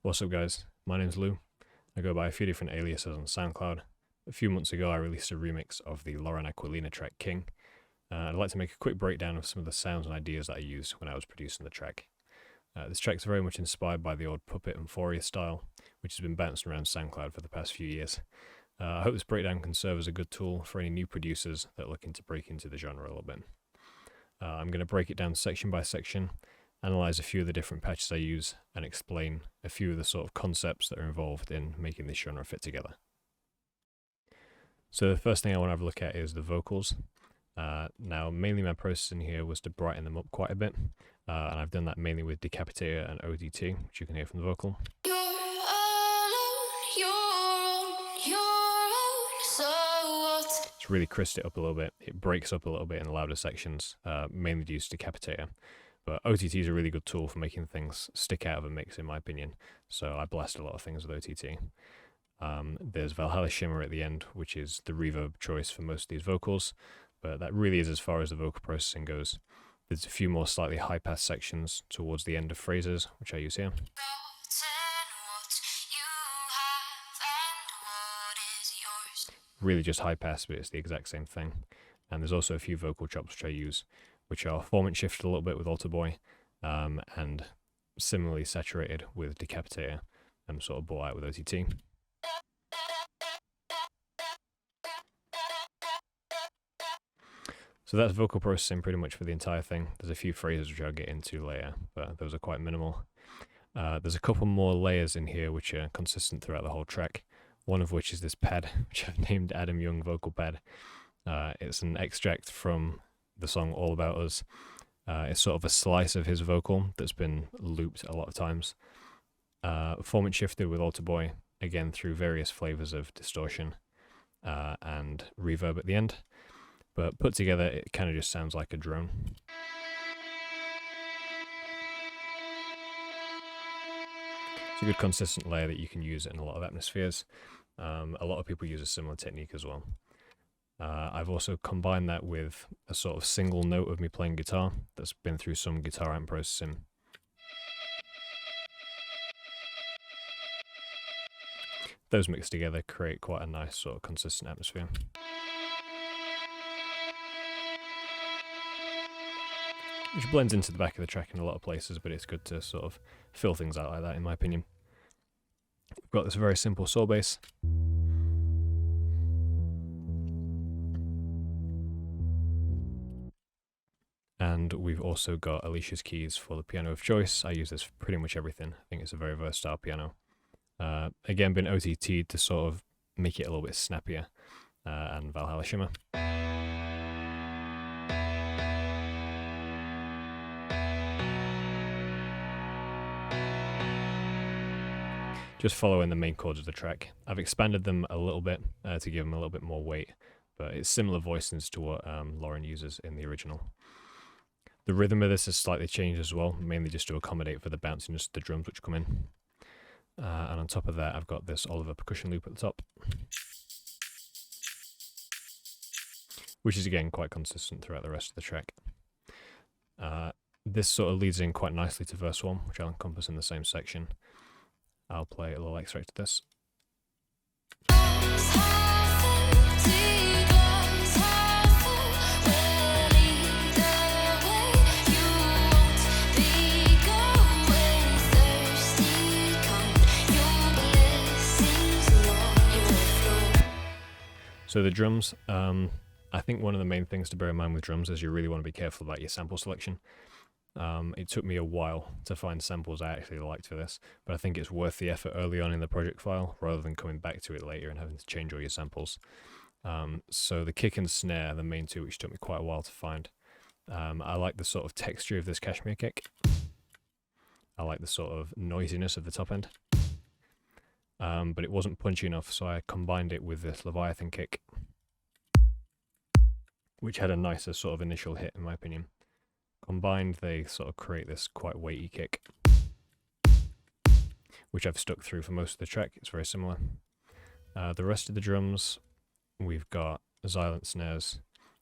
What's up guys, my name's Lou. I go by a few different aliases on SoundCloud. A few months ago I released a remix of the Lauren Aquilina track King. I'd like to make a quick breakdown of some of the sounds and ideas that I used when I was producing the track. This track's very much inspired by the old Puppet and Foria style, which has been bouncing around SoundCloud for the past few years. I hope this breakdown can serve as a good tool for any new producers that are looking to break into the genre a little bit. I'm going to break it down section by section, analyze a few of the different patches I use, and explain a few of the sort of concepts that are involved in making this genre fit together. So the first thing I want to have a look at is the vocals. Now mainly my process in here was to brighten them up quite a bit, and I've done that mainly with Decapitator and ODT, which you can hear from the vocal. It's really crisped it up a little bit. It breaks up a little bit in the louder sections, mainly due to Decapitator. But OTT is a really good tool for making things stick out of a mix, in my opinion. So I blast a lot of things with OTT. There's Valhalla Shimmer at the end, which is the reverb choice for most of these vocals, but that really is as far as the vocal processing goes. There's a few more slightly high-pass sections towards the end of phrases, which I use here. Really just high-pass, but it's the exact same thing. And there's also a few vocal chops which I use, which are formant shifted a little bit with Alter Boy, and similarly saturated with Decapitator, and sort of brought out with OTT. So that's vocal processing pretty much for the entire thing. There's a few phrases which I'll get into later, but those are quite minimal. There's a couple more layers in here which are consistent throughout the whole track, one of which is this pad, which I've named Adam Young Vocal Pad. It's an extract from the song All About Us. It's sort of a slice of his vocal that's been looped a lot of times. Formant shifted with Alter Boy, again through various flavors of distortion and reverb at the end. But put together, it kind of just sounds like a drone. It's a good consistent layer that you can use in a lot of atmospheres. A lot of people use a similar technique as well. I've also combined that with a sort of single note of me playing guitar that's been through some guitar amp processing. Those mixed together create quite a nice sort of consistent atmosphere. Which blends into the back of the track in a lot of places, but it's good to sort of fill things out like that, in my opinion. We've got this very simple saw bass. And we've also got Alicia's keys for the piano of choice. I use this for pretty much everything. I think it's a very versatile piano. Again, been OTT'd to sort of make it a little bit snappier. And Valhalla Shimmer. Just following the main chords of the track. I've expanded them a little bit to give them a little bit more weight, but it's similar voicings to what Lauren uses in the original. The rhythm of this has slightly changed as well, mainly just to accommodate for the bounciness of the drums which come in. And on top of that, I've got this Oliver percussion loop at the top, which is again quite consistent throughout the rest of the track. This sort of leads in quite nicely to verse 1, which I'll encompass in the same section. I'll play a little extract of this. So the drums, I think one of the main things to bear in mind with drums is you really want to be careful about your sample selection. It took me a while to find samples I actually liked for this, but I think it's worth the effort early on in the project file rather than coming back to it later and having to change all your samples. So the kick and snare, the main two, which took me quite a while to find. I like the sort of texture of this cashmere kick. I like the sort of noisiness of the top end. But it wasn't punchy enough, so I combined it with this Leviathan kick, which had a nicer sort of initial hit in my opinion. Combined, they sort of create this quite weighty kick, which I've stuck through for most of the track. It's very similar. The rest of the drums, we've got silent snares,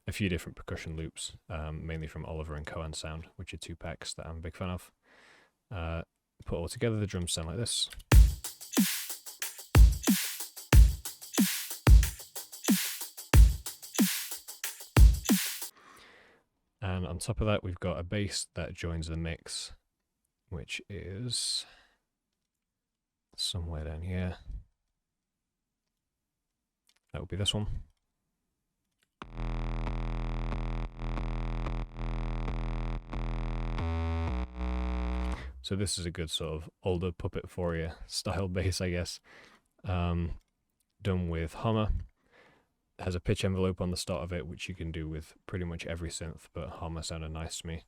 a few different percussion loops, mainly from Oliver and Cohen Sound, which are two packs that I'm a big fan of. Put all together, the drums sound like this. And on top of that, we've got a bass that joins the mix, which is somewhere down here. That would be this one. So this is a good sort of older Puppet Foria style bass, I guess. Done with Hummer. It has a pitch envelope on the start of it, which you can do with pretty much every synth, but Hummer sounded nice to me.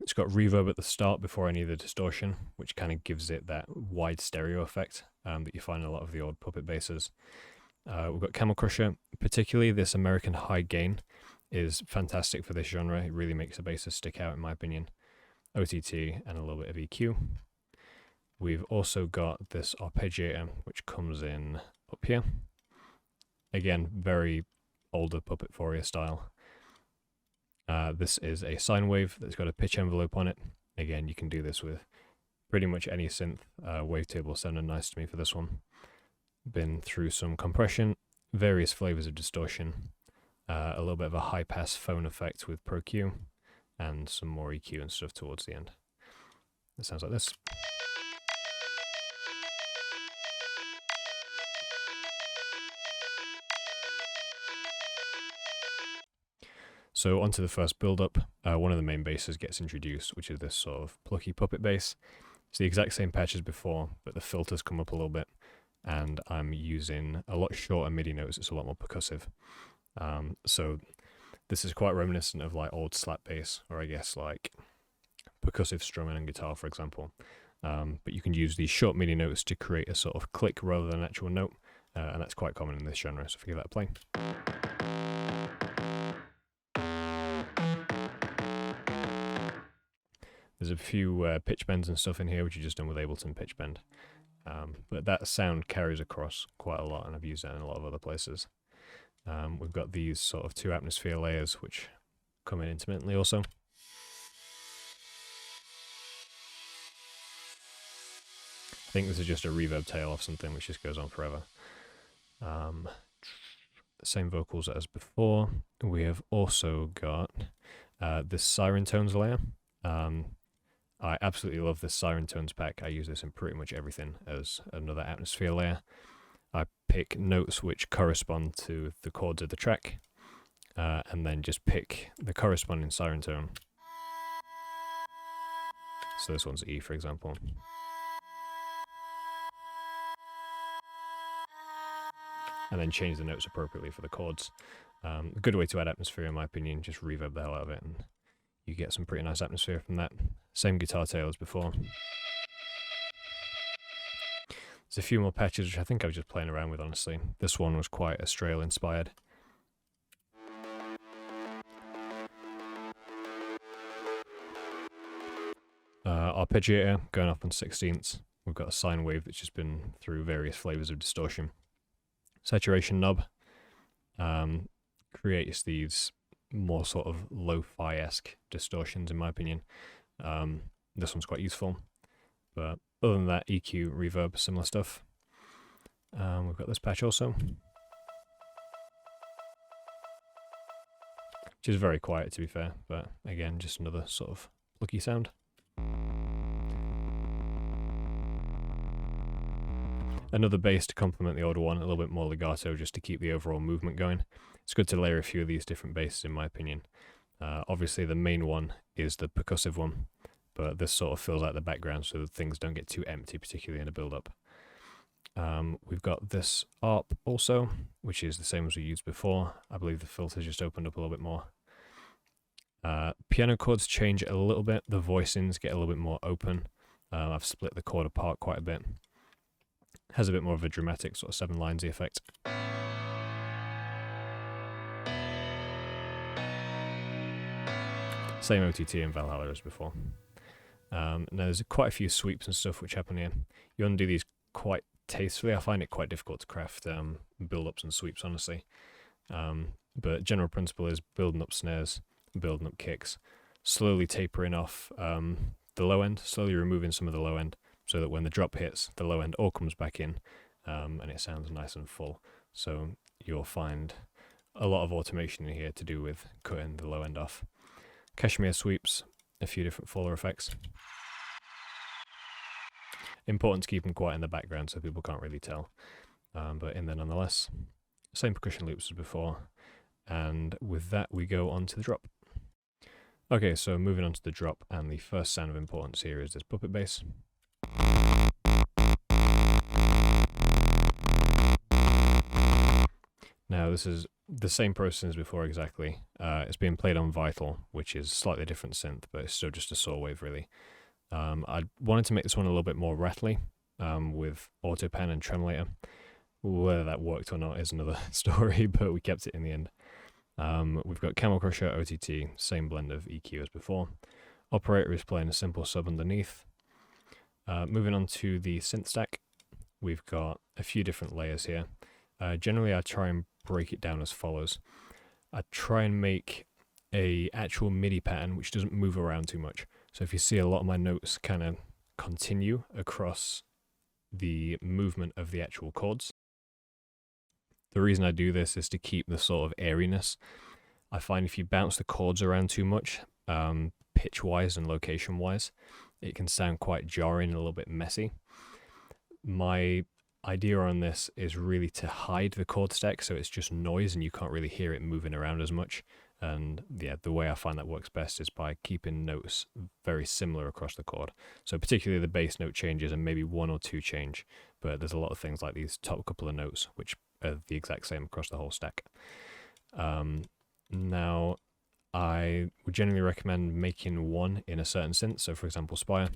It's got reverb at the start before any of the distortion, which kind of gives it that wide stereo effect that you find in a lot of the old Puppet basses. We've got Camel Crusher. Particularly this American high gain is fantastic for this genre. It really makes the basses stick out, in my opinion. OTT and a little bit of EQ. We've also got this arpeggiator, which comes in up here. Again, very older Puppet Foria style. This is a sine wave that's got a pitch envelope on it. Again, you can do this with pretty much any synth. Wavetable sounded nice to me for this one. Been through some compression, various flavors of distortion, a little bit of a high pass phone effect with Pro Q, and some more EQ and stuff towards the end. It sounds like this. So onto the first build-up, one of the main basses gets introduced, which is this sort of plucky puppet bass. It's the exact same patch as before, but the filters come up a little bit, and I'm using a lot shorter MIDI notes. It's a lot more percussive. So this is quite reminiscent of like old slap bass, or I guess like percussive strumming and guitar, for example. But you can use these short MIDI notes to create a sort of click rather than an actual note, and that's quite common in this genre, so if you give that a play. There's a few pitch bends and stuff in here, which are just done with Ableton pitch bend. But that sound carries across quite a lot, and I've used that in a lot of other places. We've got these sort of 2 atmosphere layers, which come in intermittently also. I think this is just a reverb tail off something, which just goes on forever. Same vocals as before. We have also got this Siren Tones layer. I absolutely love this Siren Tones pack. I use this in pretty much everything as another atmosphere layer. I pick notes which correspond to the chords of the track, and then just pick the corresponding siren tone. So this one's E, for example. And then change the notes appropriately for the chords. A good way to add atmosphere, in my opinion, just reverb the hell out of it, and you get some pretty nice atmosphere from that. Same guitar tail as before. There's a few more patches which I think I was just playing around with, honestly. This one was quite Australia inspired. Arpeggiator going up on 16ths. We've got a sine wave that's just been through various flavors of distortion. Saturation knob creates these more sort of lo-fi-esque distortions, in my opinion. This one's quite useful, but other than that, EQ, reverb, similar stuff. We've got this patch also, which is very quiet to be fair, but again, just another sort of plucky sound. Another bass to complement the older one, a little bit more legato just to keep the overall movement going. It's good to layer a few of these different basses, in my opinion. Obviously the main one is the percussive one, but this sort of fills out the background so that things don't get too empty, particularly in a build-up. We've got this ARP also, which is the same as we used before. I believe the filter's just opened up a little bit more. Piano chords change a little bit. The voicings get a little bit more open. I've split the chord apart quite a bit. Has a bit more of a dramatic sort of 7 linesy effect. Same OTT and Valhalla as before. Now there's quite a few sweeps and stuff which happen here. You undo these quite tastefully. I find it quite difficult to craft build-ups and sweeps, honestly. But general principle is building up snares, building up kicks, slowly tapering off the low end, slowly removing some of the low end, so that when the drop hits, the low end all comes back in, and it sounds nice and full. So you'll find a lot of automation in here to do with cutting the low end off. Cashmere sweeps, a few different fuller effects. Important to keep them quiet in the background so people can't really tell, but in there nonetheless. Same percussion loops as before, and with that we go on to the drop. Okay, so moving on to the drop, and the first sound of importance here is this puppet bass. Now this is the same process as before exactly. It's being played on Vital, which is a slightly different synth, but it's still just a saw wave really. I wanted to make this one a little bit more rattly, with auto pan and tremolator. Whether that worked or not is another story, but we kept it in the end. We've got Camel Crusher, OTT, same blend of EQ as before. Operator is playing a simple sub underneath. Moving on to the synth stack, we've got a few different layers here. Generally I try and break it down as follows. I try and make a actual MIDI pattern which doesn't move around too much. So if you see a lot of my notes kind of continue across the movement of the actual chords. The reason I do this is to keep the sort of airiness. I find if you bounce the chords around too much, pitch-wise and location-wise, it can sound quite jarring and a little bit messy. My idea on this is really to hide the chord stack so it's just noise and you can't really hear it moving around as much. And yeah, the way I find that works best is by keeping notes very similar across the chord. So particularly the bass note changes and maybe one or two change, but there's a lot of things like these top couple of notes which are the exact same across the whole stack. Now, I would generally recommend making one in a certain synth, so for example Spire.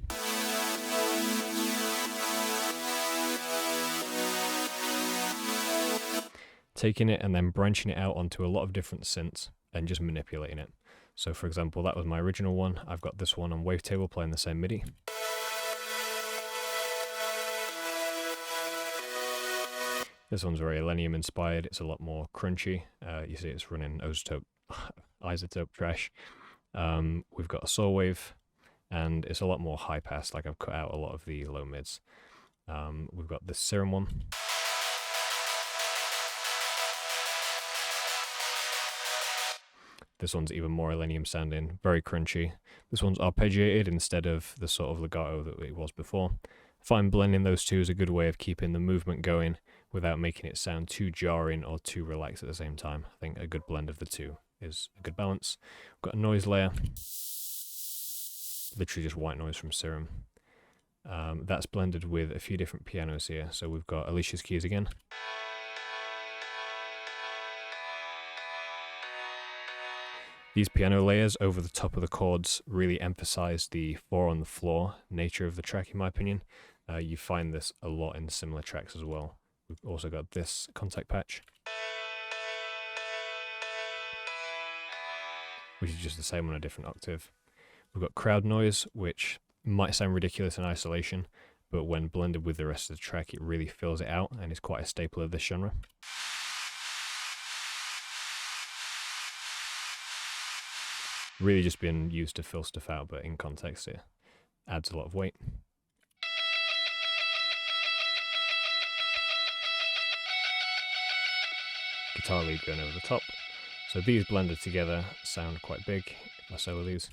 Taking it and then branching it out onto a lot of different synths and just manipulating it. So for example, that was my original one. I've got this one on Wavetable playing the same MIDI. This one's very Elenium inspired. It's a lot more crunchy. You see it's running isotope trash. We've got a saw wave, and it's a lot more high pass. Like I've cut out a lot of the low mids. We've got this Serum one. This one's even more Elenium sounding, very crunchy. This one's arpeggiated instead of the sort of legato that it was before. I find blending those two is a good way of keeping the movement going without making it sound too jarring or too relaxed at the same time. I think a good blend of the two is a good balance. We've got a noise layer, literally just white noise from Serum. That's blended with a few different pianos here. So we've got Alicia's keys again. These piano layers over the top of the chords really emphasize the 4 on the floor nature of the track, in my opinion. You find this a lot in similar tracks as well. We've also got this contact patch, which is just the same on a different octave. We've got crowd noise, which might sound ridiculous in isolation, but when blended with the rest of the track, it really fills it out and is quite a staple of this genre. Really just been used to fill stuff out, but in context it adds a lot of weight. Guitar lead going over the top. So these blended together sound quite big, if I solo these.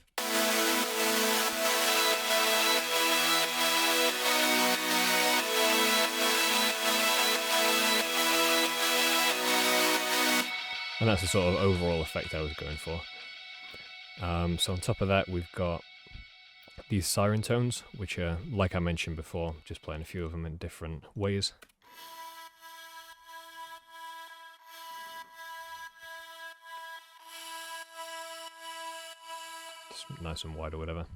And that's the sort of overall effect I was going for. So on top of that, we've got these siren tones, which are, like I mentioned before, just playing a few of them in different ways. Just nice and wide or whatever.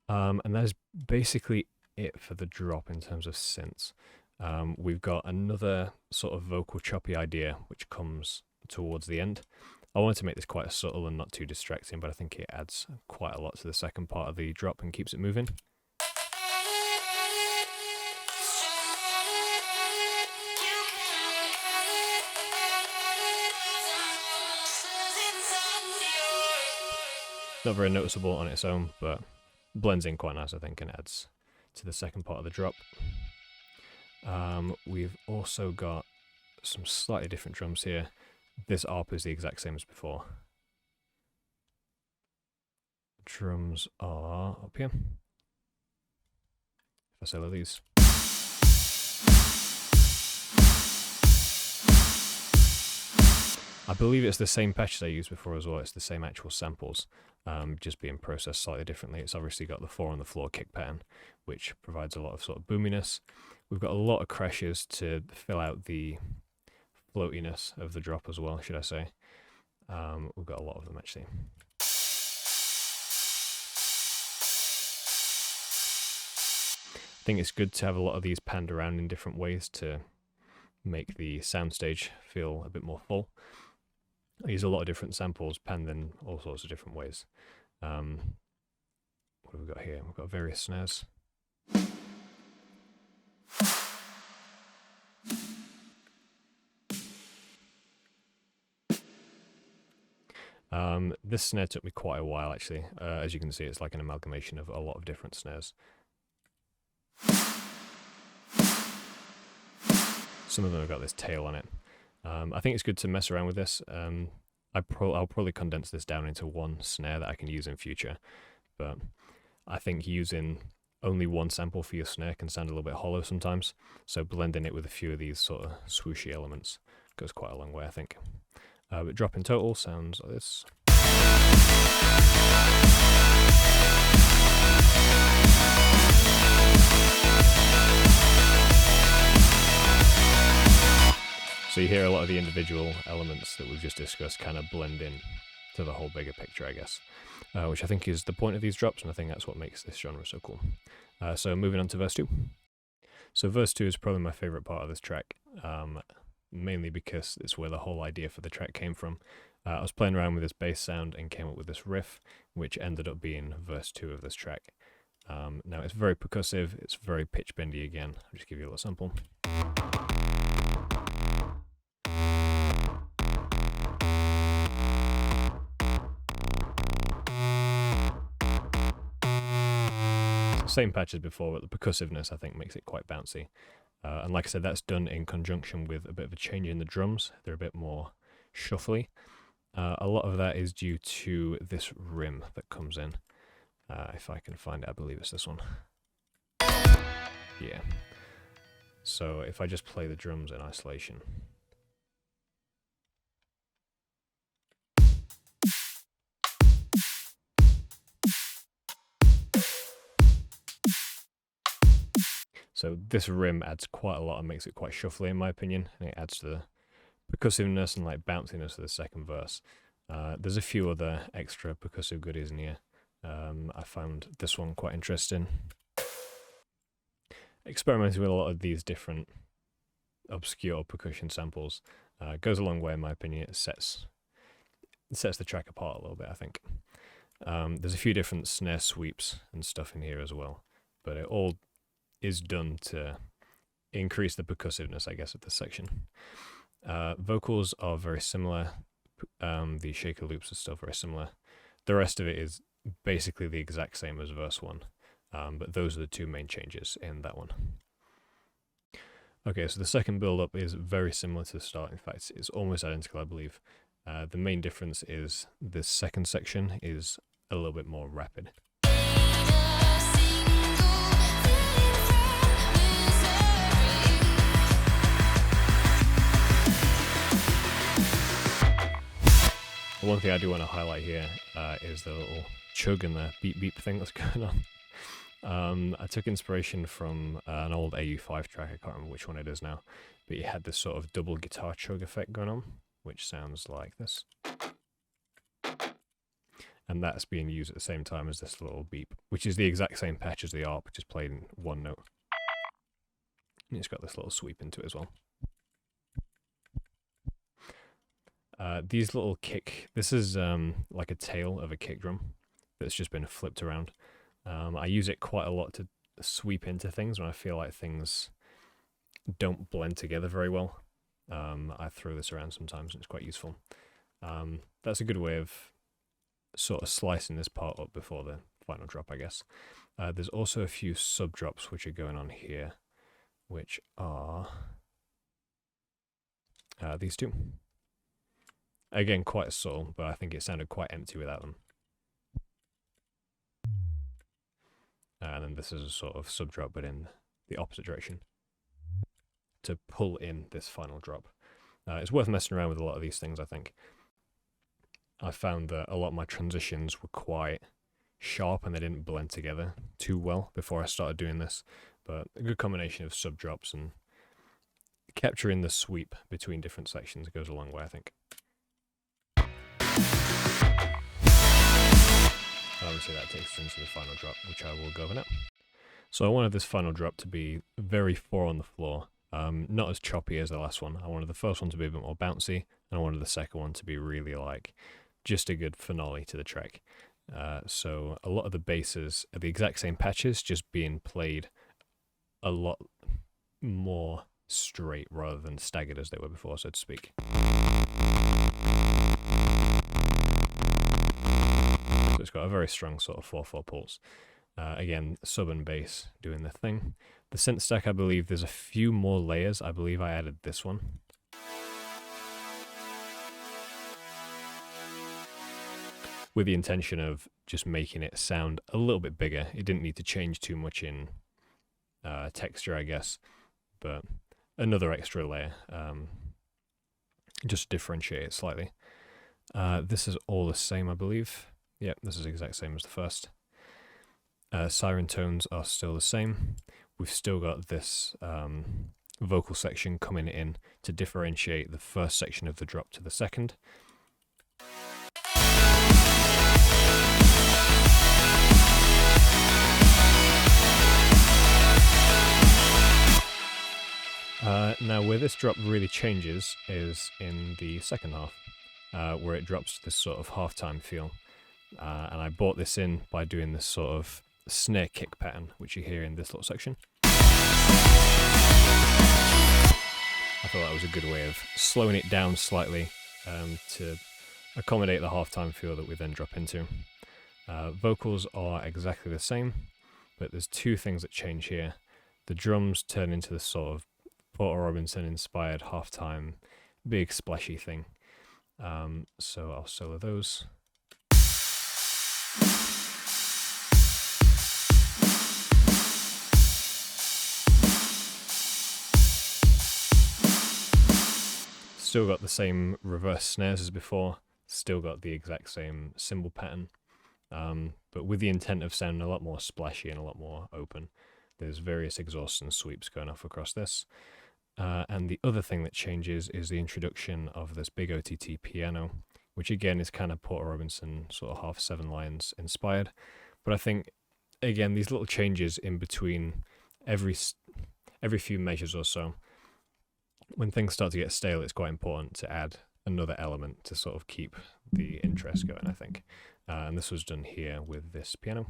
And that is basically it for the drop in terms of synths. We've got another sort of vocal choppy idea, which comes towards the end. I wanted to make this quite subtle and not too distracting, but I think it adds quite a lot to the second part of the drop and keeps it moving. Not very noticeable on its own, but blends in quite nice, I think, and adds to the second part of the drop. We've also got some slightly different drums here. this ARP is the exact same as before. Drums are up here. If I solo these. I believe it's the same patches I used before as well. It's the same actual samples, just being processed slightly differently. It's obviously got the 4 on the floor kick pattern, which provides a lot of sort of boominess. We've got a lot of crashes to fill out the floatiness of the drop as well, should I say. We've got a lot of them actually. I think it's good to have a lot of these panned around in different ways to make the soundstage feel a bit more full. I use a lot of different samples panned in all sorts of different ways. What have we got here? We've got various snares. This snare took me quite a while actually. As you can see, it's like an amalgamation of a lot of different snares. Some of them have got this tail on it. I think it's good to mess around with this. I'll probably condense this down into one snare that I can use in future, but I think using only one sample for your snare can sound a little bit hollow sometimes, so blending it with a few of these sort of swooshy elements goes quite a long way, I think. But drop in total sounds like this. So you hear a lot of the individual elements that we've just discussed kind of blend in to the whole bigger picture, I guess, which I think is the point of these drops, and I think that's what makes this genre so cool. So moving on to verse 2. So verse 2 is probably my favourite part of this track, mainly because it's where the whole idea for the track came from. I was playing around with this bass sound and came up with this riff, which ended up being verse 2 of this track. Now it's very percussive, it's very pitch bendy again. I'll just give you a little sample. Same patch as before, but the percussiveness I think makes it quite bouncy. And like I said, that's done in conjunction with a bit of a change in the drums. They're a bit more shuffly. A lot of that is due to this rim that comes in. If I can find it, I believe it's this one. Yeah. So if I just play the drums in isolation. So this rim adds quite a lot and makes it quite shuffly in my opinion, and it adds to the percussiveness and like bounciness of the second verse. There's a few other extra percussive goodies in here. I found this one quite interesting. Experimenting with a lot of these different obscure percussion samples goes a long way in my opinion. It sets the track apart a little bit, I think. There's a few different snare sweeps and stuff in here as well, but it all is done to increase the percussiveness, I guess, of this section. Vocals are very similar. The shaker loops are still very similar. The rest of it is basically the exact same as verse 1, but those are the two main changes in that one. Okay, so the second build-up is very similar to the start. In fact, it's almost identical, I believe. The main difference is this second section is a little bit more rapid. One thing I do want to highlight here is the little chug and the beep beep thing that's going on. I took inspiration from an old AU5 track, I can't remember which one it is now, but it had this sort of double guitar chug effect going on, which sounds like this. And that's being used at the same time as this little beep, which is the exact same patch as the ARP, just played in one note. And it's got this little sweep into it as well. These little this is like a tail of a kick drum that's just been flipped around. I use it quite a lot to sweep into things when I feel like things don't blend together very well. I throw this around sometimes and it's quite useful. That's a good way of sort of slicing this part up before the final drop, I guess. There's also a few sub drops which are going on here, which are these two. Again, quite subtle, but I think it sounded quite empty without them. And then this is a sort of sub drop, but in the opposite direction to pull in this final drop. It's worth messing around with a lot of these things, I think. I found that a lot of my transitions were quite sharp and they didn't blend together too well before I started doing this, but a good combination of sub drops and capturing the sweep between different sections goes a long way, I think. Obviously that takes us into the final drop, which I will go over now. So I wanted this final drop to be very 4 on the floor, not as choppy as the last one. I wanted the first one to be a bit more bouncy, and I wanted the second one to be really like just a good finale to the track. So a lot of the basses are the exact same patches, just being played a lot more straight rather than staggered as they were before, so to speak. So it's got a very strong sort of 4/4 pulse. Again, sub and bass doing the thing. The synth stack, I believe there's a few more layers. I believe I added this one. With the intention of just making it sound a little bit bigger. It didn't need to change too much in texture, I guess, but another extra layer, just to differentiate it slightly. This is all the same, I believe. Yep, this is the exact same as the first. Siren tones are still the same. We've still got this vocal section coming in to differentiate the first section of the drop to the second. Now where this drop really changes is in the second half, where it drops this sort of halftime feel. And I brought this in by doing this sort of snare kick pattern, which you hear in this little section. I thought that was a good way of slowing it down slightly to accommodate the halftime feel that we then drop into. Vocals are exactly the same, but there's two things that change here. The drums turn into this sort of Porter Robinson inspired halftime big splashy thing. So I'll solo those. Still got the same reverse snares as before, still got the exact same cymbal pattern, but with the intent of sounding a lot more splashy and a lot more open. There's various exhausts and sweeps going off across this. And the other thing that changes is the introduction of this big OTT piano, which again is kind of Porter Robinson sort of half 7 lines inspired. But I think, again, these little changes in between every few measures or so, when things start to get stale, it's quite important to add another element to sort of keep the interest going, I think. And this was done here with this piano.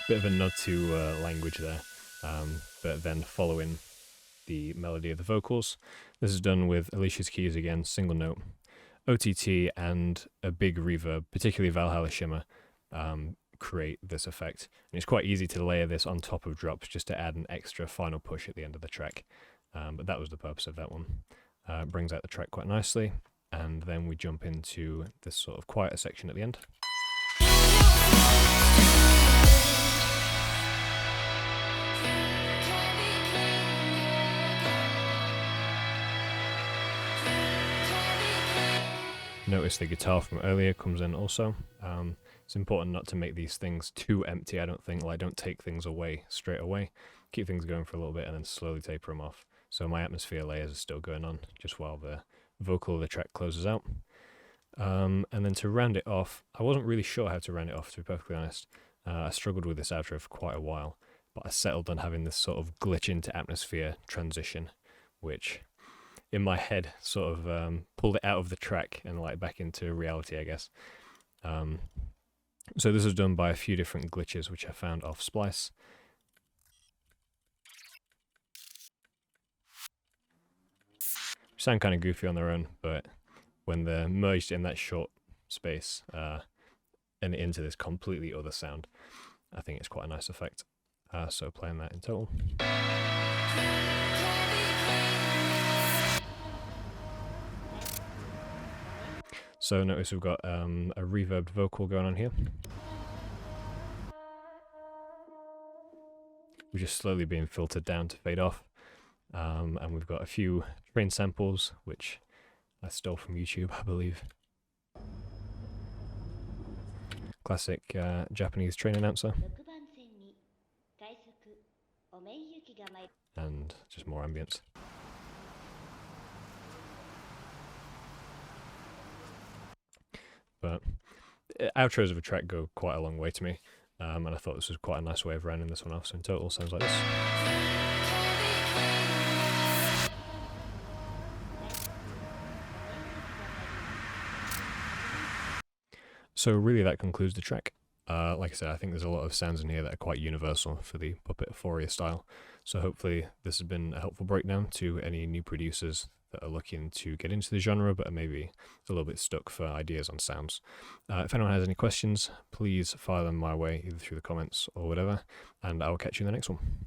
Bit of a nod to language there, but then following the melody of the vocals. This is done with Alicia's keys again, single note, OTT, and a big reverb, particularly Valhalla Shimmer, create this effect. And it's quite easy to layer this on top of drops just to add an extra final push at the end of the track. But that was the purpose of that one. It brings out the track quite nicely, and then we jump into this sort of quieter section at the end. Notice the guitar from earlier comes in also. It's important not to make these things too empty, I don't think. Like, don't take things away straight away. Keep things going for a little bit and then slowly taper them off. So my atmosphere layers are still going on, just while the vocal of the track closes out. And then to round it off, I wasn't really sure how to round it off, to be perfectly honest. I struggled with this outro for quite a while, but I settled on having this sort of glitch into atmosphere transition, which in my head sort of pulled it out of the track and like back into reality, I guess. So this was done by a few different glitches which I found off Splice. Sound kind of goofy on their own, but when they're merged in that short space and into this completely other sound, I think it's quite a nice effect. So playing that in total. So notice we've got a reverbed vocal going on here, which is slowly being filtered down to fade off. And we've got a few train samples, which I stole from YouTube, I believe. Classic Japanese train announcer. And just more ambience. But outros of a track go quite a long way to me, and I thought this was quite a nice way of rounding this one off. So in total, sounds like this. So really that concludes the track. Like I said, I think there's a lot of sounds in here that are quite universal for the Puppet Foria style. So hopefully this has been a helpful breakdown to any new producers that are looking to get into the genre but are maybe a little bit stuck for ideas on sounds. If anyone has any questions, please fire them my way either through the comments or whatever, and I will catch you in the next one.